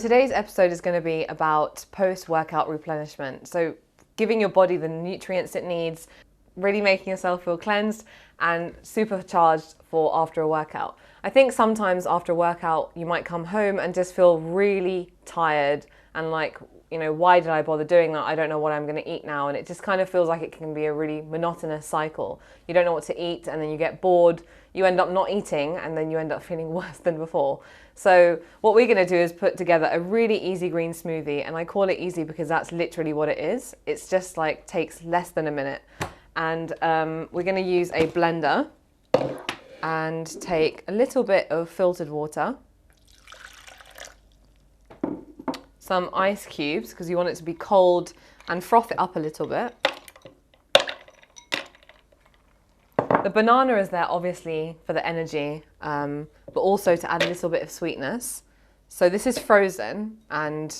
today's episode is going to be about post-workout replenishment. So giving your body the nutrients it needs, really making yourself feel cleansed and supercharged for after a workout. I think sometimes after a workout, you might come home and just feel really tired and like, why did I bother doing that? I don't know what I'm going to eat now. And it just kind of feels like it can be a really monotonous cycle. You don't know what to eat and then you get bored. You end up not eating and then you end up feeling worse than before. So what we're going to do is put together a really easy green smoothie. And I call it easy because that's literally what it is. It's just like takes less than a minute. And we're going to use a blender and take a little bit of filtered water, some ice cubes because you want it to be cold, and froth it up a little bit. The banana is there obviously for the energy, but also to add a little bit of sweetness. So this is frozen, and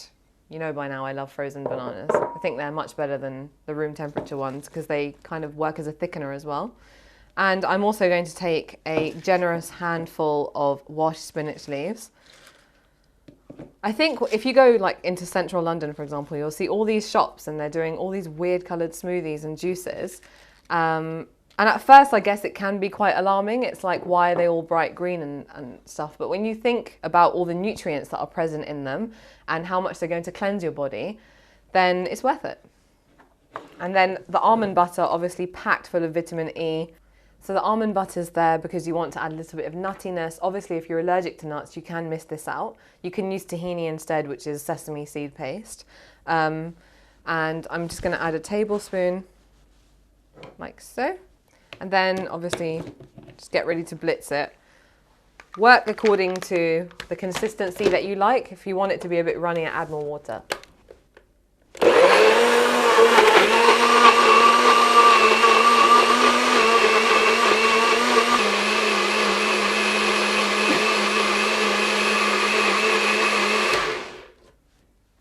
you know by now I love frozen bananas. I think they're much better than the room temperature ones because they kind of work as a thickener as well. And I'm also going to take a generous handful of washed spinach leaves. I think if you go like into central London, for example, you'll see all these shops and they're doing all these weird coloured smoothies and juices. And at first, I guess it can be quite alarming. It's like, why are they all bright green and stuff? But when you think about all the nutrients that are present in them and how much they're going to cleanse your body, then it's worth it. And then the almond butter, obviously packed full of vitamin E. So the almond butter is there because you want to add a little bit of nuttiness. Obviously, if you're allergic to nuts, you can miss this out. You can use tahini instead, which is sesame seed paste. And I'm just going to add a tablespoon, like so. And then, obviously, just get ready to blitz it. Work according to the consistency that you like. If you want it to be a bit runny, add more water.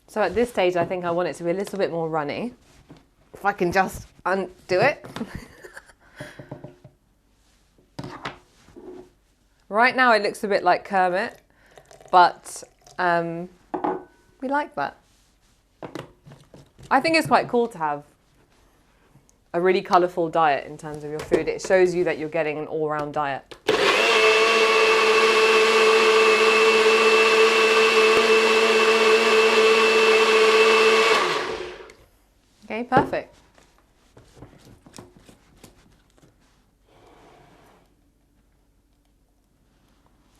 So at this stage, I think I want it to be a little bit more runny. If I can just undo it. Right now it looks a bit like Kermit, but we like that. I think it's quite cool to have a really colourful diet in terms of your food. It shows you that you're getting an all-round diet. Okay, perfect.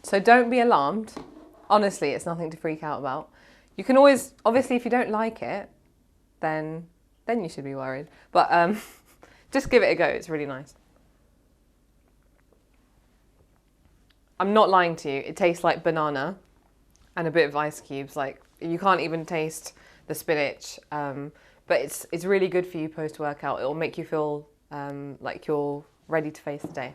So don't be alarmed. Honestly, it's nothing to freak out about. You can always, obviously, if you don't like it, then you should be worried. But just give it a go. It's really nice. I'm not lying to you. It tastes like banana and a bit of ice cubes. Like, you can't even taste the spinach. But it's really good for you post-workout. It will make you feel like you're ready to face the day.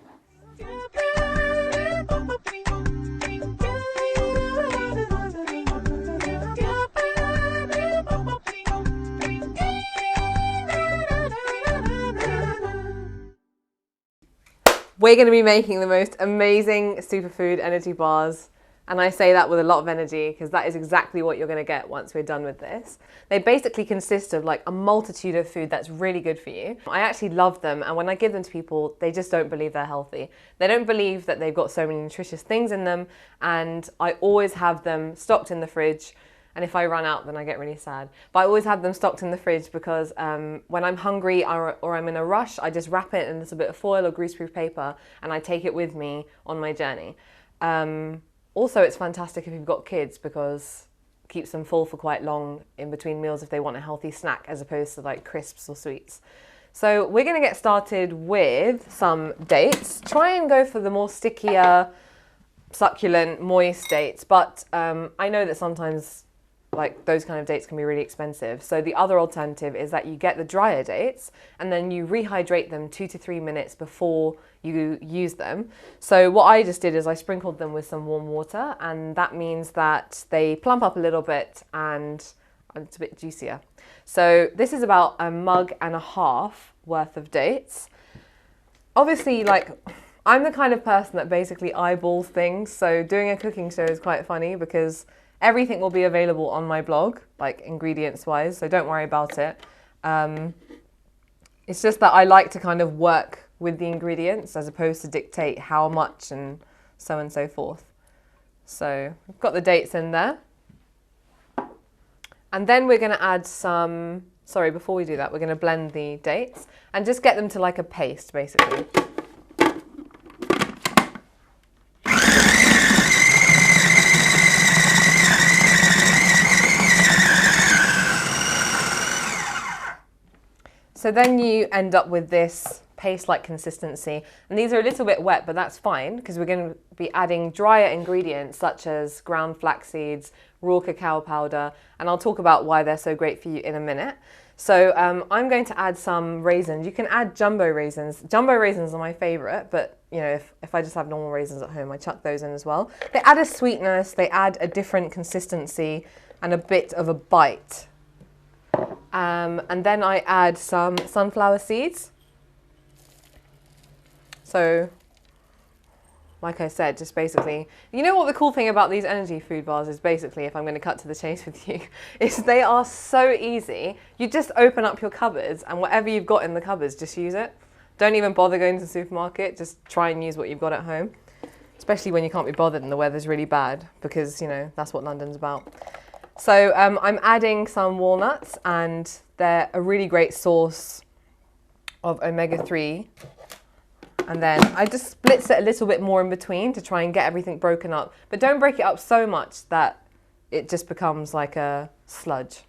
We're going to be making the most amazing superfood energy bars. And I say that with a lot of energy because that is exactly what you're going to get once we're done with this. They basically consist of like a multitude of food that's really good for you. I actually love them, and when I give them to people, they just don't believe they're healthy. They don't believe that they've got so many nutritious things in them, and I always have them stocked in the fridge. And if I run out, then I get really sad. But I always have them stocked in the fridge because when I'm hungry or I'm in a rush, I just wrap it in a little bit of foil or greaseproof paper and I take it with me on my journey. Also, it's fantastic if you've got kids because it keeps them full for quite long in between meals if they want a healthy snack as opposed to like crisps or sweets. So we're going to get started with some dates. Try and go for the more stickier, succulent, moist dates. But I know that sometimes like those kind of dates can be really expensive. So the other alternative is that you get the drier dates and then you rehydrate them 2 to 3 minutes before you use them. So what I just did is I sprinkled them with some warm water, and that means that they plump up a little bit and it's a bit juicier. So this is about 1.5 mugs worth of dates. Obviously, like, I'm the kind of person that basically eyeballs things. So doing a cooking show is quite funny because Everything will be available on my blog, like ingredients wise, so don't worry about it. It's just that I like to kind of work with the ingredients as opposed to dictate how much and so forth. So we've got the dates in there. And then we're going to add some, sorry, before we do that, we're going to blend the dates and just get them to like a paste, basically. So then you end up with this paste-like consistency. And these are a little bit wet, but that's fine because we're going to be adding drier ingredients such as ground flax seeds, raw cacao powder, and I'll talk about why they're so great for you in a minute. So I'm going to add some raisins. You can add jumbo raisins. Jumbo raisins are my favorite, but you know, if I just have normal raisins at home, I chuck those in as well. They add a sweetness, they add a different consistency and a bit of a bite. And then I add some sunflower seeds. So, like I said, just basically, you know what the cool thing about these energy food bars is basically, if I'm going to cut to the chase with you, is they are so easy. You just open up your cupboards and whatever you've got in the cupboards, just use it. Don't even bother going to the supermarket, just try and use what you've got at home. Especially when you can't be bothered and the weather's really bad, because, you know, that's what London's about. So I'm adding some walnuts, and they're a really great source of omega-3. And then I just split it a little bit more in between to try and get everything broken up. But don't break it up so much that it just becomes like a sludge.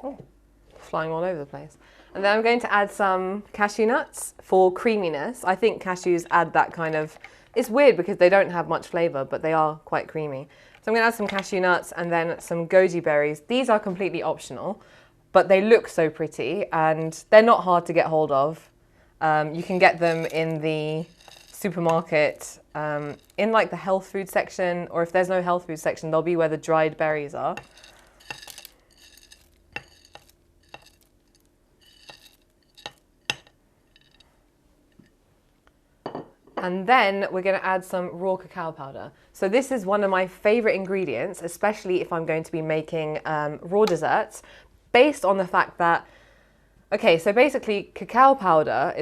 Oh, flying all over the place. And then I'm going to add some cashew nuts for creaminess. I think cashews add that kind of, it's weird because they don't have much flavour, but they are quite creamy. So I'm going to add some cashew nuts and then some goji berries. These are completely optional, but they look so pretty and they're not hard to get hold of. You can get them in the supermarket, in like the health food section, or if there's no health food section, they'll be where the dried berries are. And then we're going to add some raw cacao powder. So this is one of my favorite ingredients, especially if I'm going to be making raw desserts, based on the fact that, okay, so basically cacao powder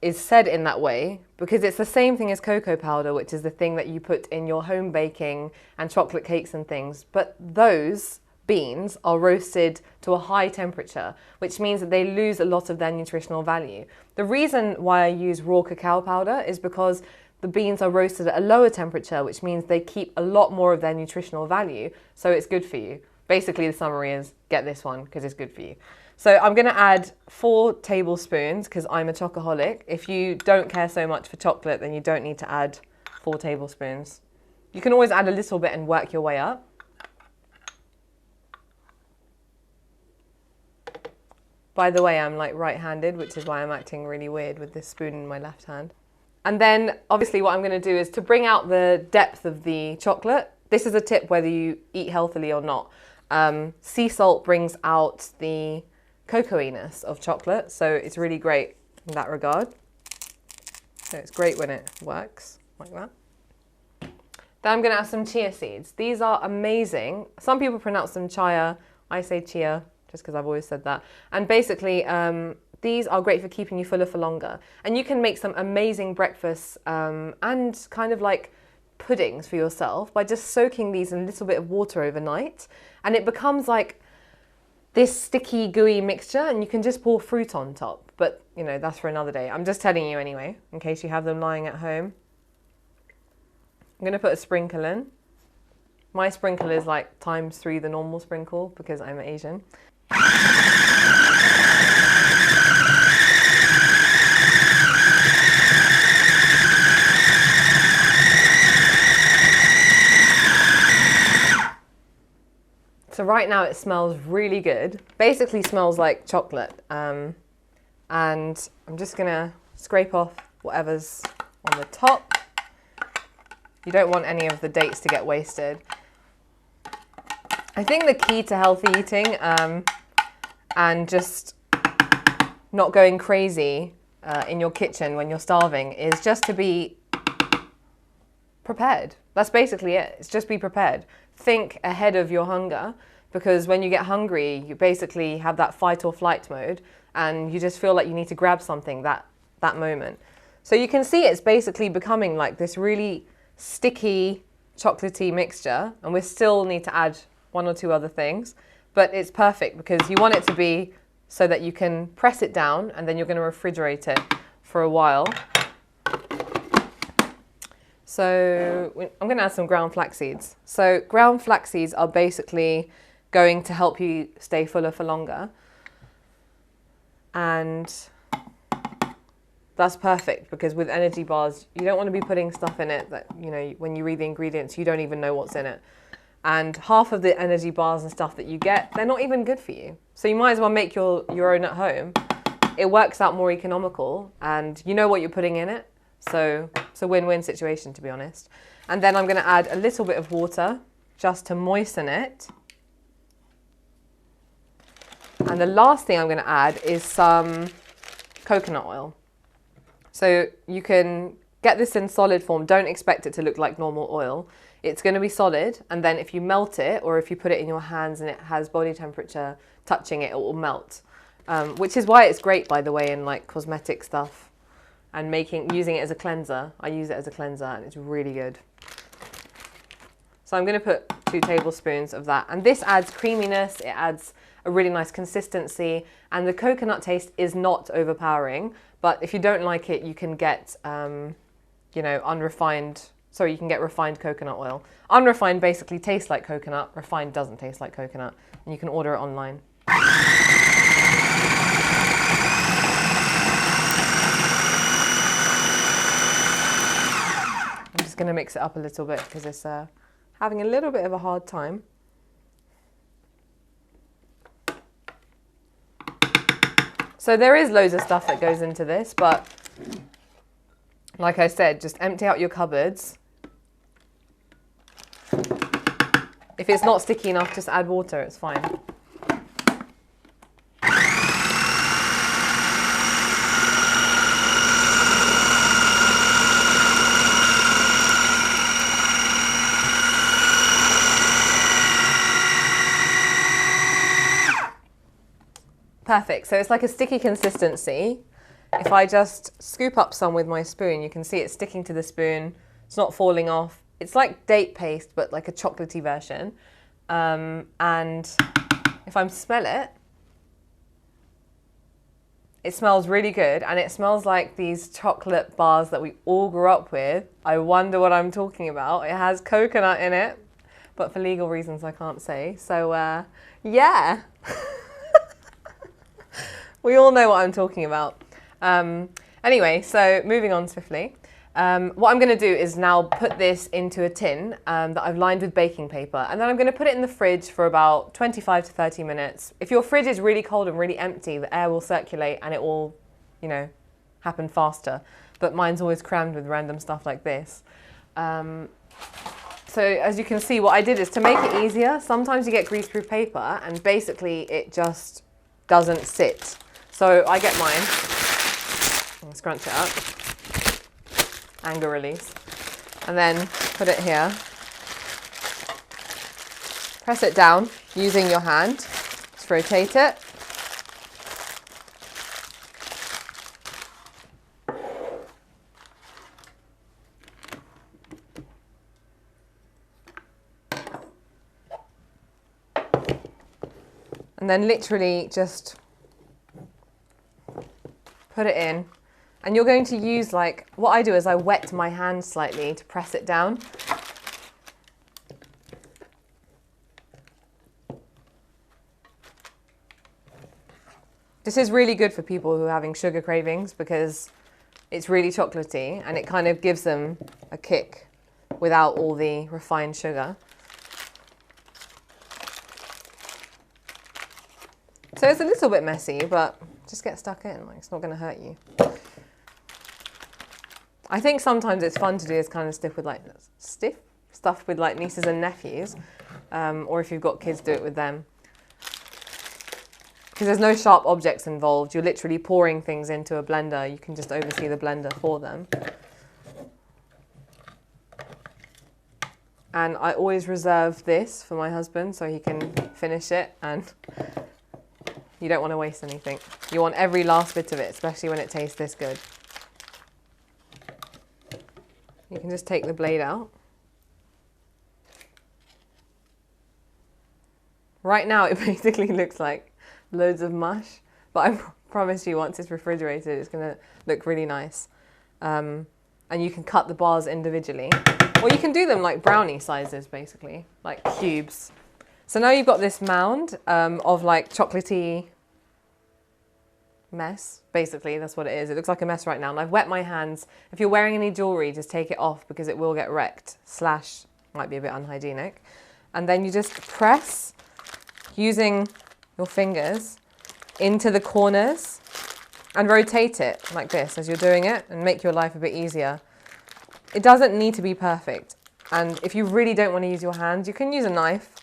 is said in that way because it's the same thing as cocoa powder, which is the thing that you put in your home baking and chocolate cakes and things. But those beans are roasted to a high temperature, which means that they lose a lot of their nutritional value. The reason why I use raw cacao powder is because the beans are roasted at a lower temperature, which means they keep a lot more of their nutritional value, so it's good for you. Basically, the summary is get this one because it's good for you. So I'm going to add 4 tablespoons because I'm a chocoholic. If you don't care so much for chocolate, then you don't need to add 4 tablespoons. You can always add a little bit and work your way up. By the way, I'm like right-handed, which is why I'm acting really weird with this spoon in my left hand. And then obviously what I'm going to do is to bring out the depth of the chocolate. This is a tip whether you eat healthily or not. Sea salt brings out the cocoa-iness of chocolate, so it's really great in that regard. So it's great when it works like that. Then I'm going to add some chia seeds. These are amazing. Some people pronounce them chia. I say chia, just because I've always said that. And basically, these are great for keeping you fuller for longer. And you can make some amazing breakfasts and kind of like puddings for yourself by just soaking these in a little bit of water overnight. And it becomes like this sticky, gooey mixture, and you can just pour fruit on top. But, you know, that's for another day. I'm just telling you anyway, in case you have them lying at home. I'm going to put a sprinkle in. My sprinkle is like ×3 the normal sprinkle because I'm Asian. So right now it smells really good. Basically smells like chocolate. And I'm just gonna scrape off whatever's on the top. You don't want any of the dates to get wasted. I think the key to healthy eating and just not going crazy in your kitchen when you're starving is just to be prepared. That's basically it. It's just be prepared. Think ahead of your hunger, because when you get hungry, you basically have that fight or flight mode and you just feel like you need to grab something that moment. So you can see it's basically becoming like this really sticky, chocolatey mixture, and we still need to add 1 or 2 other things, but it's perfect because you want it to be so that you can press it down and then you're going to refrigerate it for a while. So I'm going to add some ground flax seeds. So ground flax seeds are basically going to help you stay fuller for longer. And that's perfect because with energy bars, you don't want to be putting stuff in it that, you know, when you read the ingredients, you don't even know what's in it. And half of the energy bars and stuff that you get, they're not even good for you. So you might as well make your own at home. It works out more economical and you know what you're putting in it. So it's a win-win situation, to be honest. And then I'm going to add a little bit of water just to moisten it. And the last thing I'm going to add is some coconut oil. So you can get this in solid form. Don't expect it to look like normal oil. It's going to be solid. And then if you melt it or if you put it in your hands and it has body temperature touching it, it will melt. Which is why it's great, by the way, in like cosmetic stuff. And using it as a cleanser. I use it as a cleanser and it's really good. So I'm going to put 2 tablespoons of that. And this adds creaminess, it adds a really nice consistency, and the coconut taste is not overpowering. But if you don't like it, you can get, you know, you can get refined coconut oil. Unrefined basically tastes like coconut, refined doesn't taste like coconut, and you can order it online. Going to mix it up a little bit because it's having a little bit of a hard time. So there is loads of stuff that goes into this, but like I said, just empty out your cupboards. If it's not sticky enough, just add water, it's fine. Perfect, so it's like a sticky consistency. If I just scoop up some with my spoon, you can see it's sticking to the spoon. It's not falling off. It's like date paste, but like a chocolatey version. And if I smell it, it smells really good. And it smells like these chocolate bars that we all grew up with. I wonder what I'm talking about. It has coconut in it, but for legal reasons I can't say. So yeah. We all know what I'm talking about. Anyway, so moving on swiftly. What I'm going to do is now put this into a tin that I've lined with baking paper. And then I'm going to put it in the fridge for about 25 to 30 minutes. If your fridge is really cold and really empty, the air will circulate and it will, you know, happen faster. But mine's always crammed with random stuff like this. So as you can see, what I did is to make it easier, sometimes you get greaseproof paper and basically it just doesn't sit. So I get mine, I'll scrunch it up, anger release, and then put it here. Press it down using your hand, just rotate it. And then literally just put it in. And you're going to use, like, what I do is I wet my hand slightly to press it down. This is really good for people who are having sugar cravings because it's really chocolatey and it kind of gives them a kick without all the refined sugar. So it's a little bit messy, but just get stuck in, like it's not going to hurt you. I think sometimes it's fun to do this kind of stuff with like nieces and nephews, or if you've got kids, do it with them. because there's no sharp objects involved. You're literally pouring things into a blender. You can just oversee the blender for them. And I always reserve this for my husband so he can finish it, and you don't want to waste anything. You want every last bit of it, especially when it tastes this good. You can just take the blade out. Right now it basically looks like loads of mush, but I promise you once it's refrigerated it's going to look really nice. And you can cut the bars individually, or you can do them like brownie sizes, basically, like cubes. So now you've got this mound of like chocolatey mess, basically, that's what it is. It looks like a mess right now, and I've wet my hands. If you're wearing any jewelry, just take it off because it will get wrecked, slash might be a bit unhygienic. And then you just press using your fingers into the corners and rotate it like this as you're doing it, and make your life a bit easier. It doesn't need to be perfect, and if you really don't want to use your hands, you can use a knife,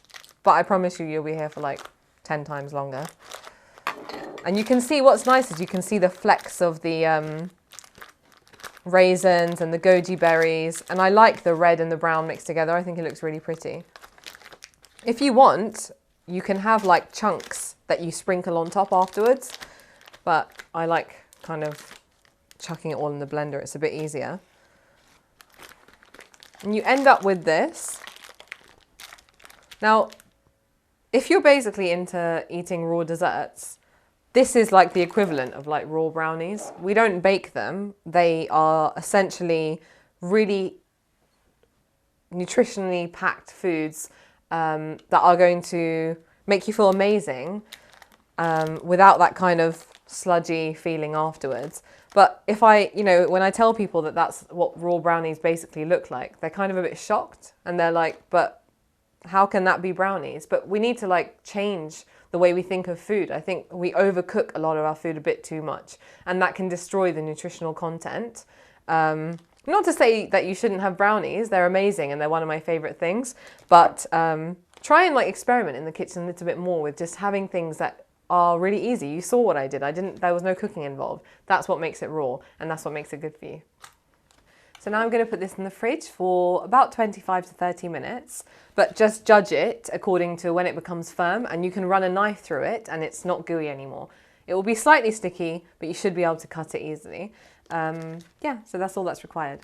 but I promise you, you'll be here for like 10 times longer. And you can see, what's nice is you can see the flecks of the raisins and the goji berries, and I like the red and the brown mixed together. I think it looks really pretty. If you want, you can have like chunks that you sprinkle on top afterwards, but I like kind of chucking it all in the blender. It's a bit easier. And you end up with this. Now, if you're basically into eating raw desserts, this is like the equivalent of like raw brownies. We don't bake them. They are essentially really nutritionally packed foods that are going to make you feel amazing without that kind of sludgy feeling afterwards. But if when I tell people that that's what raw brownies basically look like, they're kind of a bit shocked, and they're like, but how can that be brownies? But we need to like change the way we think of food. I think we overcook a lot of our food a bit too much, and that can destroy the nutritional content. Not to say that you shouldn't have brownies. They're amazing and they're one of my favorite things, but try and like experiment in the kitchen a little bit more with just having things that are really easy. You saw what I did. There was no cooking involved. That's what makes it raw, and that's what makes it good for you. So now I'm going to put this in the fridge for about 25 to 30 minutes, but just judge it according to when it becomes firm, and you can run a knife through it and it's not gooey anymore. It will be slightly sticky, but you should be able to cut it easily. Yeah, so that's all that's required.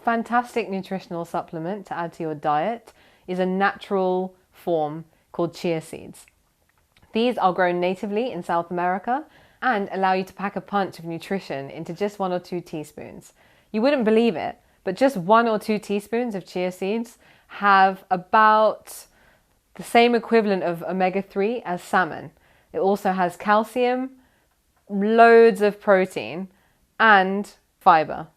Fantastic nutritional supplement to add to your diet is a natural form called chia seeds. These are grown natively in South America and allow you to pack a punch of nutrition into just 1 or 2 teaspoons. You wouldn't believe it, but just 1 or 2 teaspoons of chia seeds have about the same equivalent of omega-3 as salmon. It also has calcium, loads of protein, and fiber.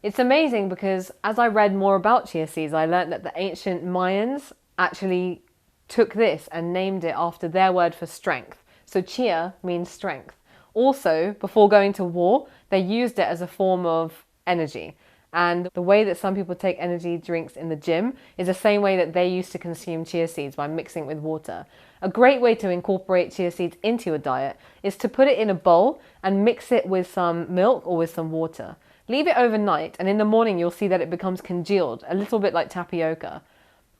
It's amazing because as I read more about chia seeds, I learned that the ancient Mayans actually took this and named it after their word for strength. So chia means strength. Also, before going to war, they used it as a form of energy. And the way that some people take energy drinks in the gym is the same way that they used to consume chia seeds, by mixing it with water. A great way to incorporate chia seeds into your diet is to put it in a bowl and mix it with some milk or with some water. Leave it overnight, and in the morning you'll see that it becomes congealed, a little bit like tapioca.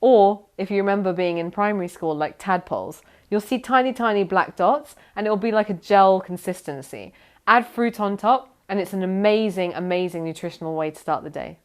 Or, if you remember being in primary school, like tadpoles, you'll see tiny, tiny black dots, and it'll be like a gel consistency. Add fruit on top, and it's an amazing, amazing nutritional way to start the day.